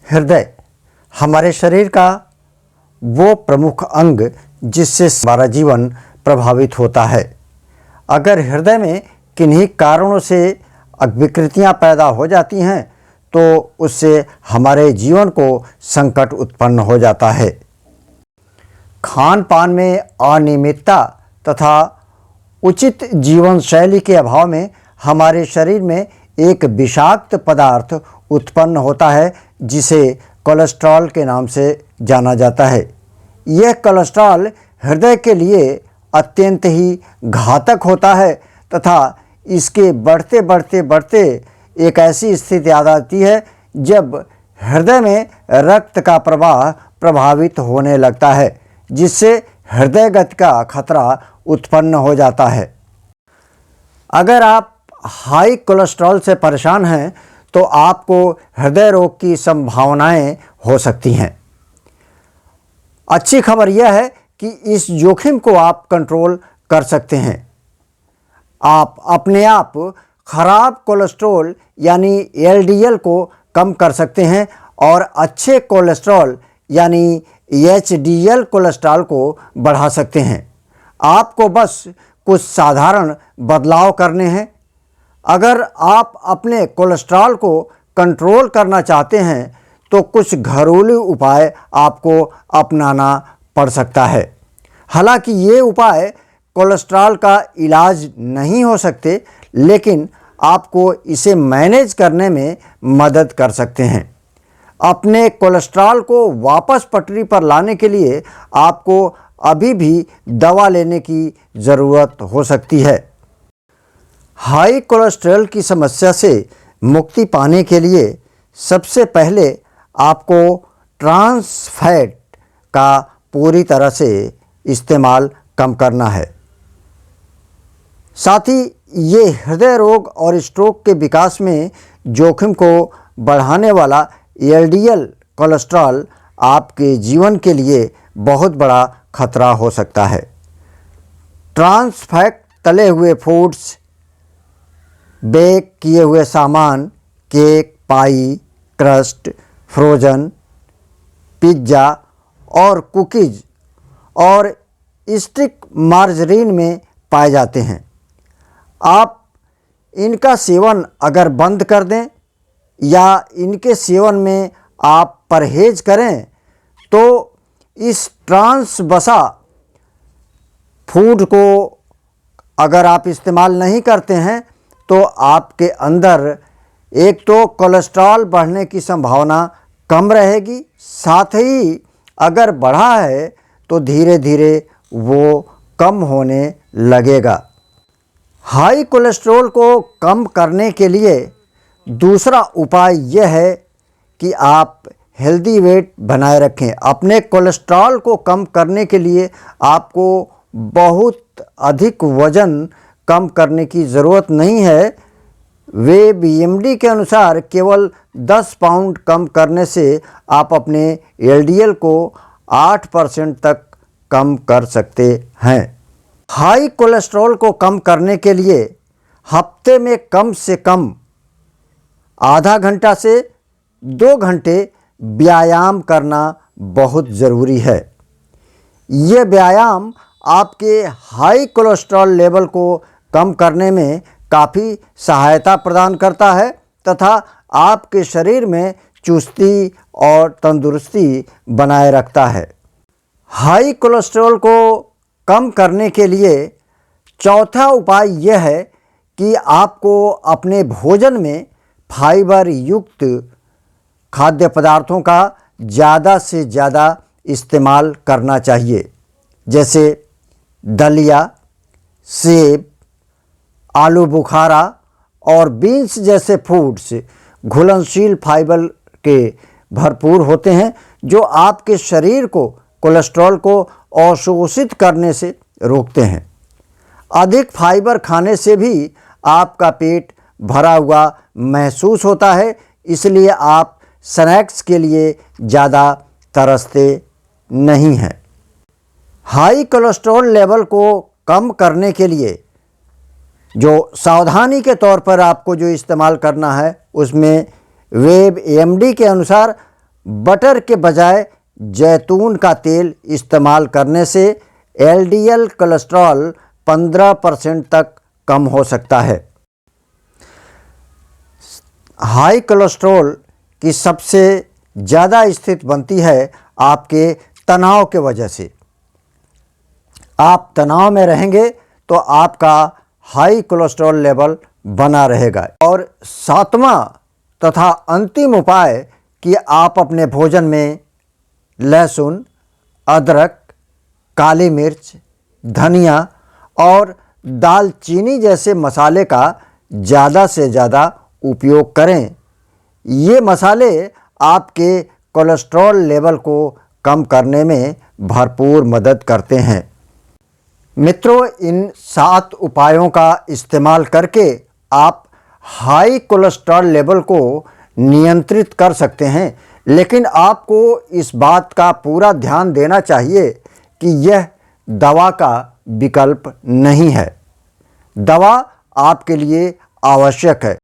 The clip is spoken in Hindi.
हृदय हमारे शरीर का वो प्रमुख अंग जिससे हमारा जीवन प्रभावित होता है। अगर हृदय में किन्हीं कारणों से विकृतियां पैदा हो जाती हैं तो उससे हमारे जीवन को संकट उत्पन्न हो जाता है। खान पान में अनियमितता तथा उचित जीवन शैली के अभाव में हमारे शरीर में एक विषाक्त पदार्थ उत्पन्न होता है जिसे कोलेस्ट्रॉल के नाम से जाना जाता है। यह कोलेस्ट्रॉल हृदय के लिए अत्यंत ही घातक होता है तथा इसके बढ़ते एक ऐसी स्थिति आ जाती है जब हृदय में रक्त का प्रवाह प्रभावित होने लगता है, जिससे हृदय गति का खतरा उत्पन्न हो जाता है। अगर आप हाई कोलेस्ट्रॉल से परेशान हैं तो आपको हृदय रोग की संभावनाएं हो सकती हैं। अच्छी खबर यह है कि इस जोखिम को आप कंट्रोल कर सकते हैं। आप अपने आप खराब कोलेस्ट्रॉल यानी एलडीएल को कम कर सकते हैं और अच्छे कोलेस्ट्रॉल यानी एचडीएल कोलेस्ट्रॉल को बढ़ा सकते हैं। आपको बस कुछ साधारण बदलाव करने हैं। अगर आप अपने कोलेस्ट्रॉल को कंट्रोल करना चाहते हैं तो कुछ घरेलू उपाय आपको अपनाना पड़ सकता है। हालांकि ये उपाय कोलेस्ट्रॉल का इलाज नहीं हो सकते, लेकिन आपको इसे मैनेज करने में मदद कर सकते हैं। अपने कोलेस्ट्रॉल को वापस पटरी पर लाने के लिए आपको अभी भी दवा लेने की ज़रूरत हो सकती है। हाई कोलेस्ट्रॉल की समस्या से मुक्ति पाने के लिए सबसे पहले आपको ट्रांस फैट का पूरी तरह से इस्तेमाल कम करना है। साथ ही ये हृदय रोग और स्ट्रोक के विकास में जोखिम को बढ़ाने वाला एलडीएल कोलेस्ट्रॉल आपके जीवन के लिए बहुत बड़ा खतरा हो सकता है। ट्रांस फैट तले हुए फूड्स, बेक किए हुए सामान, केक, पाई, क्रस्ट, फ्रोजन, पिज्ज़ा और कुकीज़ और स्टिक मार्जरीन में पाए जाते हैं। आप इनका सेवन अगर बंद कर दें या इनके सेवन में आप परहेज करें तो इस ट्रांस वसा फूड को अगर आप इस्तेमाल नहीं करते हैं तो आपके अंदर एक तो कोलेस्ट्रॉल बढ़ने की संभावना कम रहेगी, साथ ही अगर बढ़ा है तो धीरे धीरे वो कम होने लगेगा। हाई कोलेस्ट्रॉल को कम करने के लिए दूसरा उपाय यह है कि आप हेल्दी वेट बनाए रखें। अपने कोलेस्ट्रॉल को कम करने के लिए आपको बहुत अधिक वज़न कम करने की ज़रूरत नहीं है। वे बीएमडी के अनुसार केवल 10 पाउंड कम करने से आप अपने एलडीएल को 8% तक कम कर सकते हैं। हाई कोलेस्ट्रॉल को कम करने के लिए हफ्ते में कम से कम आधा घंटा से 2 घंटे व्यायाम करना बहुत ज़रूरी है। ये व्यायाम आपके हाई कोलेस्ट्रॉल लेवल को कम करने में काफ़ी सहायता प्रदान करता है तथा आपके शरीर में चुस्ती और तंदुरुस्ती बनाए रखता है। हाई कोलेस्ट्रॉल को कम करने के लिए चौथा उपाय यह है कि आपको अपने भोजन में फाइबर युक्त खाद्य पदार्थों का ज़्यादा से ज़्यादा इस्तेमाल करना चाहिए, जैसे दलिया, सेब, आलू बुखारा और बीन्स जैसे फूड्स घुलनशील फाइबर के भरपूर होते हैं जो आपके शरीर को कोलेस्ट्रॉल को अवशोषित करने से रोकते हैं। अधिक फाइबर खाने से भी आपका पेट भरा हुआ महसूस होता है, इसलिए आप स्नैक्स के लिए ज़्यादा तरसते नहीं हैं। हाई कोलेस्ट्रॉल लेवल को कम करने के लिए जो सावधानी के तौर पर आपको जो इस्तेमाल करना है उसमें वेब एएमडी के अनुसार बटर के बजाय जैतून का तेल इस्तेमाल करने से एलडीएल कोलेस्ट्रॉल 15% तक कम हो सकता है। हाई कोलेस्ट्रॉल की सबसे ज़्यादा स्थिति बनती है आपके तनाव के वजह से। आप तनाव में रहेंगे तो आपका हाई कोलेस्ट्रॉल लेवल बना रहेगा। और सातवां तथा अंतिम उपाय कि आप अपने भोजन में लहसुन, अदरक, काली मिर्च, धनिया और दालचीनी जैसे मसाले का ज़्यादा से ज़्यादा उपयोग करें। ये मसाले आपके कोलेस्ट्रॉल लेवल को कम करने में भरपूर मदद करते हैं। मित्रों, इन 7 उपायों का इस्तेमाल करके आप हाई कोलेस्ट्रॉल लेवल को नियंत्रित कर सकते हैं, लेकिन आपको इस बात का पूरा ध्यान देना चाहिए कि यह दवा का विकल्प नहीं है। दवा आपके लिए आवश्यक है।